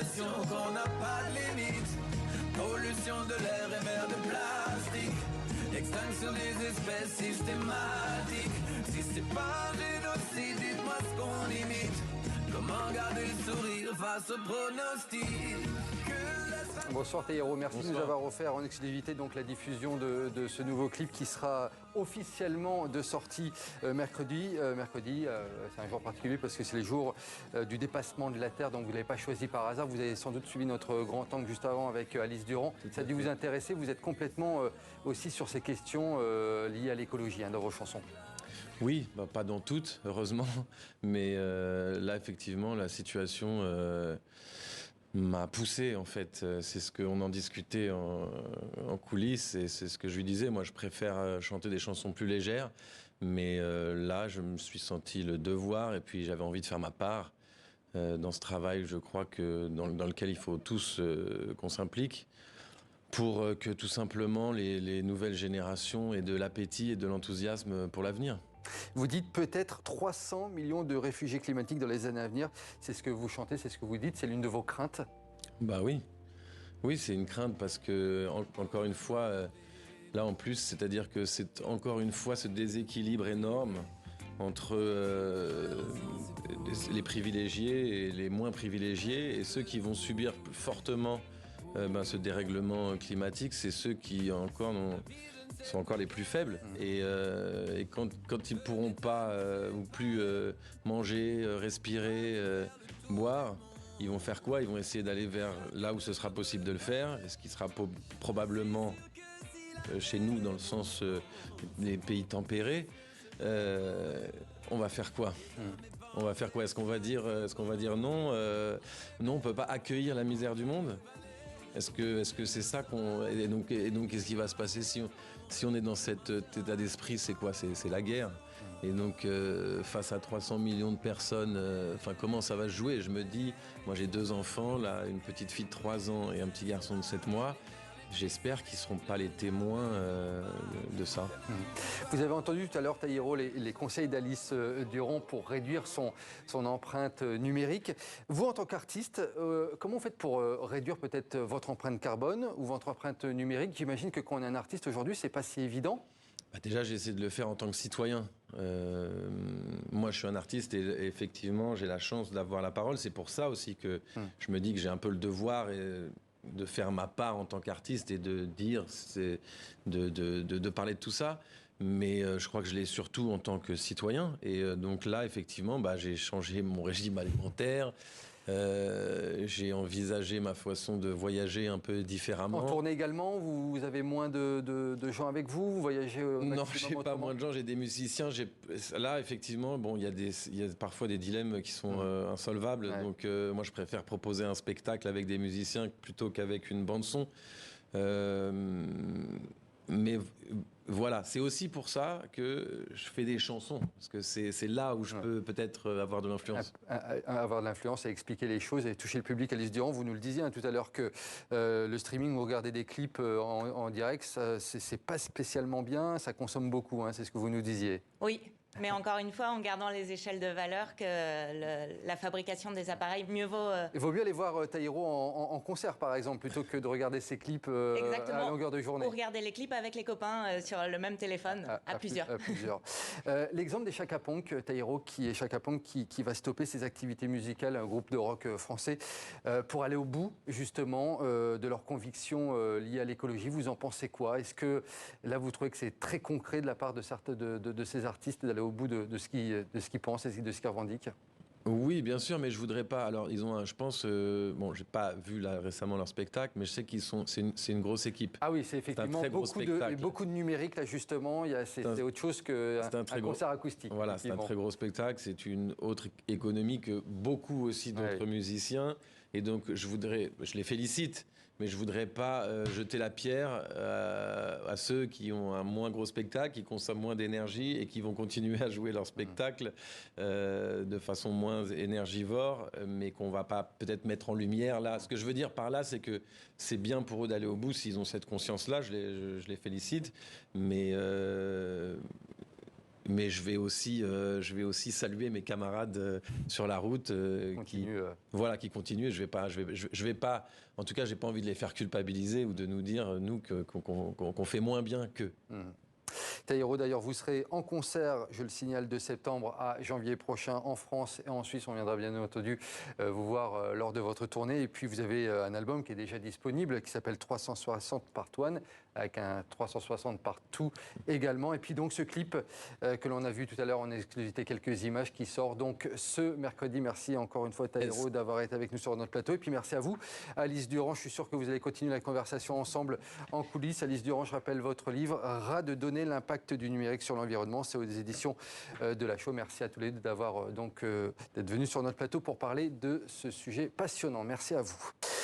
l'impression qu'on n'a pas de limite. Pollution de l'air et mer de plastique. Extinction des espèces systématiques. Si c'est pas un génocide, dites-moi ce qu'on imite. Comment garder le sourire face au pronostic? Bonsoir Taïro, merci de nous avoir offert en exclusivité donc la diffusion de ce nouveau clip qui sera officiellement de sortie mercredi. C'est un jour particulier parce que c'est les jours du dépassement de la Terre, donc vous ne l'avez pas choisi par hasard. Vous avez sans doute suivi notre grand angle juste avant avec Alice Durand. Ça a dû vous intéresser, vous êtes complètement aussi sur ces questions liées à l'écologie dans vos chansons. Oui, pas dans toutes, heureusement, mais là effectivement la situation m'a poussé en fait. C'est ce qu'on en discutait en coulisses et c'est ce que je lui disais. Moi je préfère chanter des chansons plus légères, mais là je me suis senti le devoir et puis j'avais envie de faire ma part dans ce travail, je crois que dans lequel il faut tous qu'on s'implique pour que tout simplement les nouvelles générations aient de l'appétit et de l'enthousiasme pour l'avenir. Vous dites peut-être 300 millions de réfugiés climatiques dans les années à venir. C'est ce que vous chantez, c'est ce que vous dites, c'est l'une de vos craintes? Bah oui. Oui, c'est une crainte parce que, encore une fois, là en plus, c'est-à-dire que c'est encore une fois ce déséquilibre énorme entre les privilégiés et les moins privilégiés et ceux qui vont subir plus fortement ce dérèglement climatique, c'est ceux qui sont encore les plus faibles et quand ils ne pourront pas ou plus manger, respirer, boire, ils vont faire quoi? Ils vont essayer d'aller vers là où ce sera possible de le faire, ce qui sera probablement chez nous dans le sens des pays tempérés. On va faire quoi? On va faire quoi? Est-ce qu'on va dire non? Non, on peut pas accueillir la misère du monde? Est-ce que c'est ça qu'on... Et donc qu'est-ce qui va se passer si on est dans cet état d'esprit? C'est quoi? C'est la guerre. Et donc, face à 300 millions de personnes, comment ça va se jouer? Je me dis, moi j'ai 2 enfants, là, une petite fille de 3 ans et un petit garçon de 7 mois. J'espère qu'ils ne seront pas les témoins de ça. Vous avez entendu tout à l'heure, Taïro, les conseils d'Alice Durand pour réduire son empreinte numérique. Vous, en tant qu'artiste, comment vous faites pour réduire peut-être votre empreinte carbone ou votre empreinte numérique? J'imagine que quand on est un artiste aujourd'hui, c'est pas si évident. Déjà, j'ai essayé de le faire en tant que citoyen. Moi, je suis un artiste et effectivement, j'ai la chance d'avoir la parole. C'est pour ça aussi que je me dis que j'ai un peu le devoir de faire ma part en tant qu'artiste et de dire, de parler de tout ça. Mais je crois que je l'ai surtout en tant que citoyen. Et donc là, effectivement, j'ai changé mon régime alimentaire. J'ai envisagé ma façon de voyager un peu différemment. En tournée également, vous avez moins de gens avec vous? Vous voyagez Non, j'ai pas moins de gens, j'ai des musiciens. Là, effectivement, il y a parfois des dilemmes qui sont insolvables. Ouais. Donc, moi, je préfère proposer un spectacle avec des musiciens plutôt qu'avec une bande-son. Mais voilà, c'est aussi pour ça que je fais des chansons, parce que c'est là où je peux peut-être avoir de l'influence. Avoir de l'influence et expliquer les choses et toucher le public. Alice Durand, vous nous le disiez tout à l'heure que le streaming, vous regardez des clips en direct, c'est pas spécialement bien, ça consomme beaucoup, c'est ce que vous nous disiez. Oui. Mais encore une fois, en gardant les échelles de valeur que la fabrication des appareils, mieux vaut... Il vaut mieux aller voir Taïro en concert, par exemple, plutôt que de regarder ses clips à longueur de journée. Ou regarder les clips avec les copains sur le même téléphone, à plusieurs. L'exemple des Chaka Ponk, Taïro, qui va stopper ses activités musicales, un groupe de rock français, pour aller au bout, justement, de leurs convictions liées à l'écologie. Vous en pensez quoi? Est-ce que, là, vous trouvez que c'est très concret de la part de certains de ces artistes d'aller au bout de ce qu'ils pensent et de ce qu'ils revendiquent? Oui, bien sûr, mais je voudrais pas. Alors, ils ont, je pense, j'ai pas vu là récemment leur spectacle, mais je sais c'est une grosse équipe. Ah oui, c'est effectivement beaucoup de numérique là justement. C'est autre chose qu'un concert acoustique. Voilà, c'est un très gros spectacle. C'est une autre économie que beaucoup aussi d'autres musiciens. Et donc, je les félicite, mais je voudrais pas jeter la pierre à ceux qui ont un moins gros spectacle, qui consomment moins d'énergie et qui vont continuer à jouer leur spectacle de façon moins énergivore, mais qu'on va pas peut-être mettre en lumière là. Ce que je veux dire par là, c'est que c'est bien pour eux d'aller au bout s'ils ont cette conscience-là. Je les félicite, mais mais je vais aussi saluer mes camarades sur la route qui continuent. Je vais pas. En tout cas, j'ai pas envie de les faire culpabiliser ou de nous dire qu'on fait moins bien qu'eux. Taïro, d'ailleurs, vous serez en concert, je le signale, de septembre à janvier prochain en France et en Suisse. On viendra bien entendu vous voir lors de votre tournée. Et puis, vous avez un album qui est déjà disponible, qui s'appelle 360 Part 1, avec un 360 Part 2 également. Et puis donc, ce clip que l'on a vu tout à l'heure en exclusivité, quelques images qui sort donc ce mercredi. Merci encore une fois, Taïro, d'avoir été avec nous sur notre plateau. Et puis, merci à vous, Alice Durand. Je suis sûr que vous allez continuer la conversation ensemble en coulisses. Alice Durand, je rappelle votre livre, Ras de donner l'impact du numérique sur l'environnement. C'est aux éditions de La Chaux. Merci à tous les deux d'être venus sur notre plateau pour parler de ce sujet passionnant. Merci à vous.